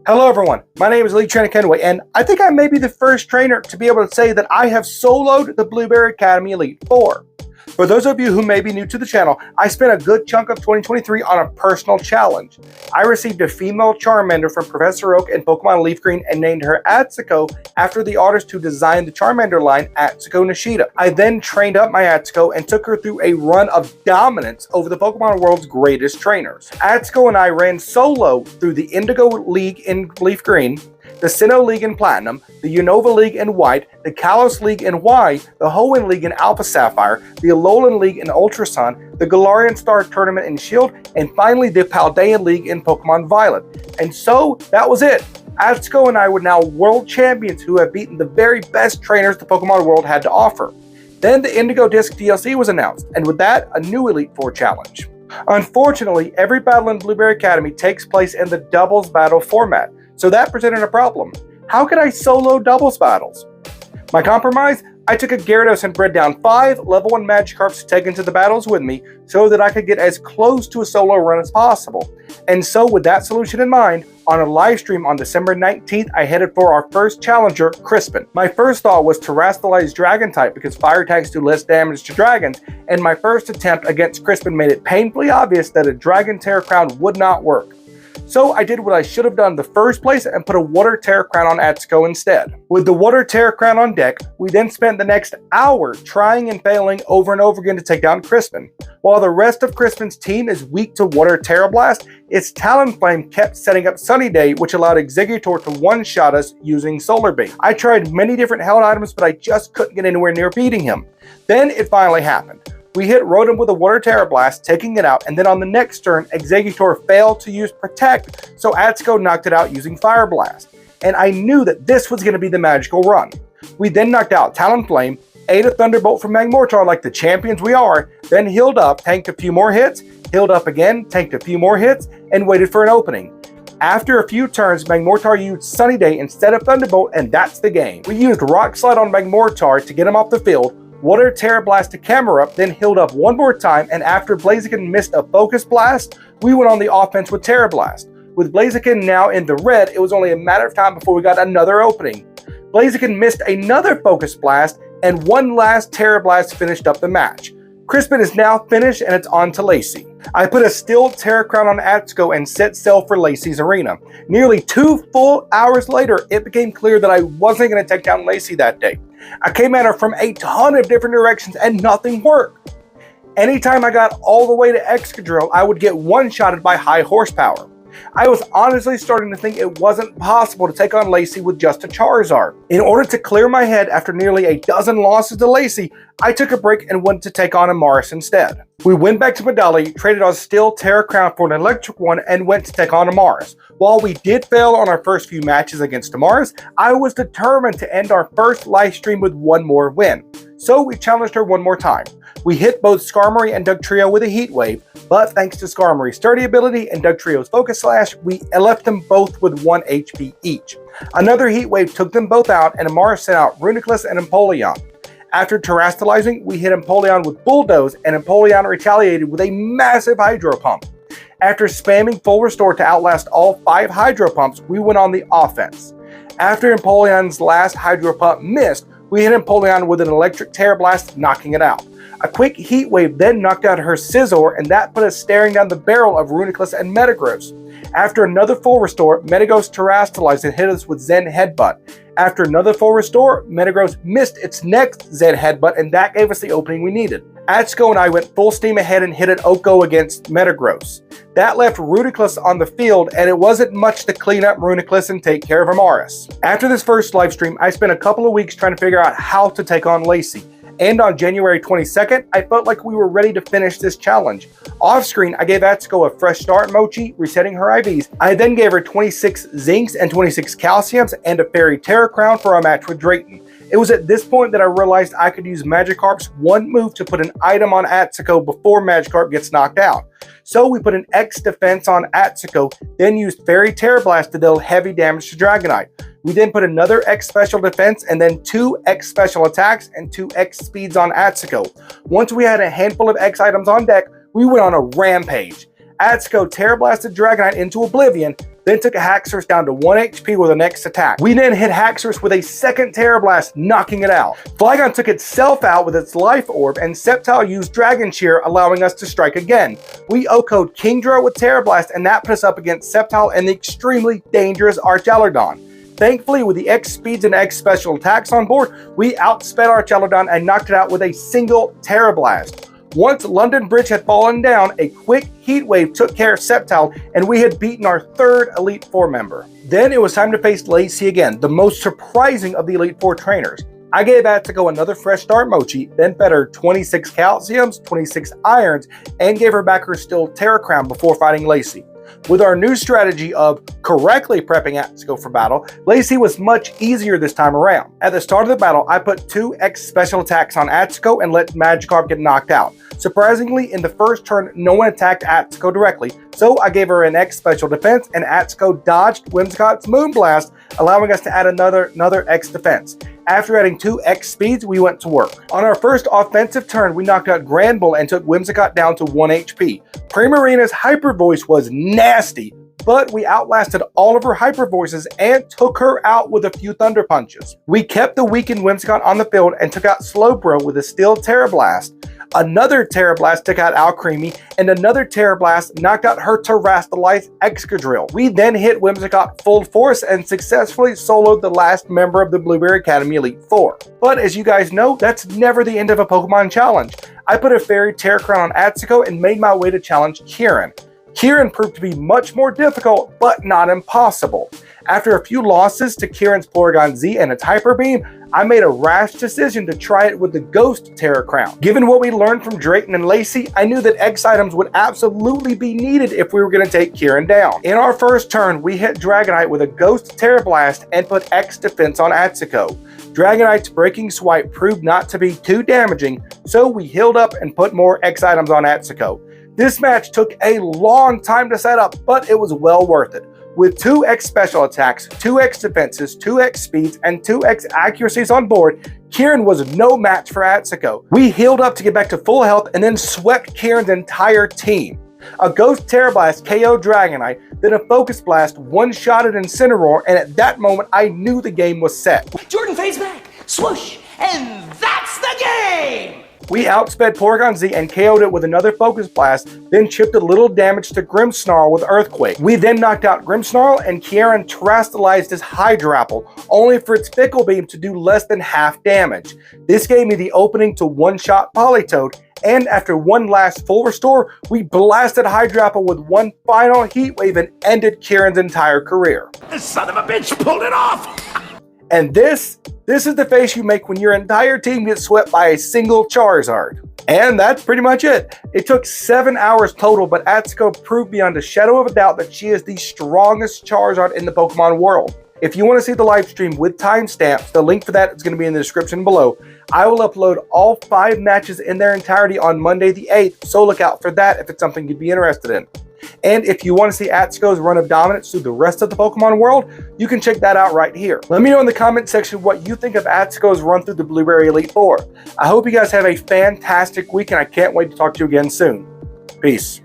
Hello everyone, my name is Lee Kenway, and I think I may be the first trainer to be able to say that I have soloed the Bluberry Academy Elite Four. For those of you who may be new to the channel, I spent a good chunk of 2023 on a personal challenge. I received a female Charmander from Professor Oak in Pokemon Leaf Green and named her Atsuko after the artist who designed the Charmander line, Atsuko Nishida. I then trained up my Atsuko and took her through a run of dominance over the Pokemon world's greatest trainers. Atsuko and I ran solo through the Indigo League in Leaf Green, the Sinnoh League in Platinum, the Unova League in White, the Kalos League in White, the Hoenn League in Alpha Sapphire, the Alolan League in Ultra Sun, the Galarian Star Tournament in Shield, and finally the Paldean League in Pokemon Violet. And so, that was it. Atsuko and I were now world champions who have beaten the very best trainers the Pokemon world had to offer. Then the Indigo Disc DLC was announced, and with that, a new Elite Four challenge. Unfortunately, every battle in Blueberry Academy takes place in the doubles battle format. So that presented a problem. How could I solo doubles battles? My compromise? I took a Gyarados and bred down 5 level 1 Magikarps to take into the battles with me so that I could get as close to a solo run as possible. And so with that solution in mind, on a live stream on December 19th, I headed for our first challenger, Crispin. My first thought was to Terrastalize Dragon type because fire types do less damage to dragons, and my first attempt against Crispin made it painfully obvious that a Dragon Terra Crown would not work. So I did what I should have done in the first place and put a Water Terra Crown on Atsuko instead. With the Water Terra Crown on deck, we then spent the next hour trying and failing over and over again to take down Crispin. While the rest of Crispin's team is weak to Water Terra Blast, its Talonflame kept setting up Sunny Day, which allowed Exeggutor to one-shot us using Solar Beam. I tried many different held items, but I just couldn't get anywhere near beating him. Then it finally happened. We hit Rotom with a Water Terra Blast, taking it out, and then on the next turn, Exeggutor failed to use Protect, so Atsuko knocked it out using Fire Blast. And I knew that this was going to be the magical run. We then knocked out Talonflame, ate a Thunderbolt from Magmortar like the champions we are, then healed up, tanked a few more hits, healed up again, tanked a few more hits, and waited for an opening. After a few turns, Magmortar used Sunny Day instead of Thunderbolt, and that's the game. We used Rock Slide on Magmortar to get him off the field, Water Terra Blast to Camerupt, then healed up one more time, and after Blaziken missed a Focus Blast, we went on the offense with Terra Blast. With Blaziken now in the red, it was only a matter of time before we got another opening. Blaziken missed another Focus Blast, and one last Terra Blast finished up the match. Crispin is now finished, and it's on to Lacey. I put a Steel Terra Crown on Atsuko and set sail for Lacey's arena. Nearly 2 full hours later, it became clear that I wasn't going to take down Lacey that day. I came at her from a ton of different directions and nothing worked. Anytime I got all the way to Excadrill, I would get one-shotted by high horsepower. I was honestly starting to think it wasn't possible to take on Lacey with just a Charizard. In order to clear my head after nearly a dozen losses to Lacey, I took a break and went to take on Amarys instead. We went back to Medali, traded our Steel Terra Crown for an electric one, and went to take on Amarys. While we did fail on our first few matches against Amarys, I was determined to end our first live stream with one more win. So we challenged her one more time. We hit both Skarmory and Dugtrio with a Heat Wave, but thanks to Skarmory's sturdy ability and Dugtrio's Focus Slash, we left them both with 1 HP each. Another Heat Wave took them both out, and Amarys sent out Reuniclus and Empoleon. After Terrastalizing, we hit Empoleon with Bulldoze, and Empoleon retaliated with a massive Hydro Pump. After spamming Full Restore to outlast all 5 Hydro Pumps, we went on the offense. After Empoleon's last Hydro Pump missed, we hit Empoleon with an Electric Terra Blast, knocking it out. A quick Heat Wave then knocked out her Scizor, and that put us staring down the barrel of Reuniclus and Metagross. After another Full Restore, Metagross Terrastalized and hit us with Zen Headbutt. After another Full Restore, Metagross missed its next Zen Headbutt, and that gave us the opening we needed. Atsuko and I went full steam ahead and hit an Oko against Metagross. That left Reuniclus on the field, and it wasn't much to clean up Reuniclus and take care of Amarys. After this first livestream, I spent a couple of weeks trying to figure out how to take on Lacey. And on January 22nd, I felt like we were ready to finish this challenge. Off screen, I gave Atsuko a fresh start mochi, resetting her IVs. I then gave her 26 Zincs and 26 Calciums and a Fairy Terra Crown for our match with Drayton. It was at this point that I realized I could use Magikarp's one move to put an item on Atsuko before Magikarp gets knocked out. So we put an X defense on Atsuko, then used Fairy Terra Blast to deal heavy damage to Dragonite. We then put another X special defense and then 2 X special attacks and 2 X speeds on Atsuko. Once we had a handful of X items on deck, we went on a rampage. Atsuko Terra Blasted Dragonite into Oblivion, then took a Haxorus down to 1 HP with the next attack. We then hit Haxorus with a second Terra Blast, knocking it out. Flygon took itself out with its Life Orb, and Sceptile used Dragon Cheer, allowing us to strike again. We OHKO'd Kingdra with Terra Blast, and that put us up against Sceptile and the extremely dangerous Archaludon. Thankfully, with the X speeds and X special attacks on board, we outsped Archaludon and knocked it out with a single Terra Blast. Once London Bridge had fallen down, a quick Heat Wave took care of Sceptile, and we had beaten our third Elite Four member. Then it was time to face Lacey again, the most surprising of the Elite Four trainers. I gave Atsuko another fresh start mochi, then fed her 26 calciums, 26 irons, and gave her back her Steel Terra Crown before fighting Lacey. With our new strategy of correctly prepping Atsuko for battle, Lacey was much easier this time around. At the start of the battle, I put 2 X special attacks on Atsuko and let Magikarp get knocked out. Surprisingly, in the first turn, no one attacked Atsuko directly, so I gave her an X special defense, and Atsuko dodged Whimsicott's Moonblast, allowing us to add another X defense. After adding 2 X speeds, we went to work. On our first offensive turn, we knocked out Granbull and took Whimsicott down to 1 HP. Primarina's Hyper Voice was nasty, but we outlasted all of her Hyper Voices and took her out with a few Thunder Punches. We kept the weakened Whimsicott on the field and took out Slowbro with a Steel Terra Blast. Another Terra Blast took out Alcremie, and another Terra Blast knocked out her Terrastalize Excadrill. We then hit Whimsicott full force and successfully soloed the last member of the Blueberry Academy Elite Four. But as you guys know, that's never the end of a Pokemon challenge. I put a Fairy Terra Crown on Atsuko and made my way to challenge Kieran. Kieran proved to be much more difficult, but not impossible. After a few losses to Kieran's Porygon Z and its Hyper Beam, I made a rash decision to try it with the Ghost Terra Crown. Given what we learned from Drayton and Lacey, I knew that X items would absolutely be needed if we were going to take Kieran down. In our first turn, we hit Dragonite with a Ghost Terra Blast and put X defense on Atsuko. Dragonite's Breaking Swipe proved not to be too damaging, so we healed up and put more X items on Atsuko. This match took a long time to set up, but it was well worth it. With 2 X special attacks, 2 X defenses, 2 X speeds, and 2 X accuracies on board, Kieran was no match for Atsuko. We healed up to get back to full health and then swept Kieran's entire team. A Ghost Terra Blast KO'd Dragonite, then a Focus Blast one-shotted Incineroar, and at that moment I knew the game was set. Jordan fades back, swoosh, and that's the game! We outsped Porygon Z and KO'd it with another Focus Blast, then chipped a little damage to Grimmsnarl with Earthquake. We then knocked out Grimmsnarl, and Kieran terastallized his Hydrapple, only for its Fickle Beam to do less than half damage. This gave me the opening to one-shot Politoed, and after one last full restore, we blasted Hydrapple with one final Heat Wave and ended Kieran's entire career. This son of a bitch pulled it off! And this is the face you make when your entire team gets swept by a single Charizard. And that's pretty much it. It took 7 hours total, but Atsuko proved beyond a shadow of a doubt that she is the strongest Charizard in the Pokemon world. If you want to see the live stream with timestamps, the link for that is going to be in the description below. I will upload all 5 matches in their entirety on Monday the 8th, so look out for that if it's something you'd be interested in. And if you want to see Atsuko's run of dominance through the rest of the Pokemon world, you can check that out right here. Let me know in the comment section what you think of Atsuko's run through the Blueberry Elite Four. I hope you guys have a fantastic week, and I can't wait to talk to you again soon. Peace.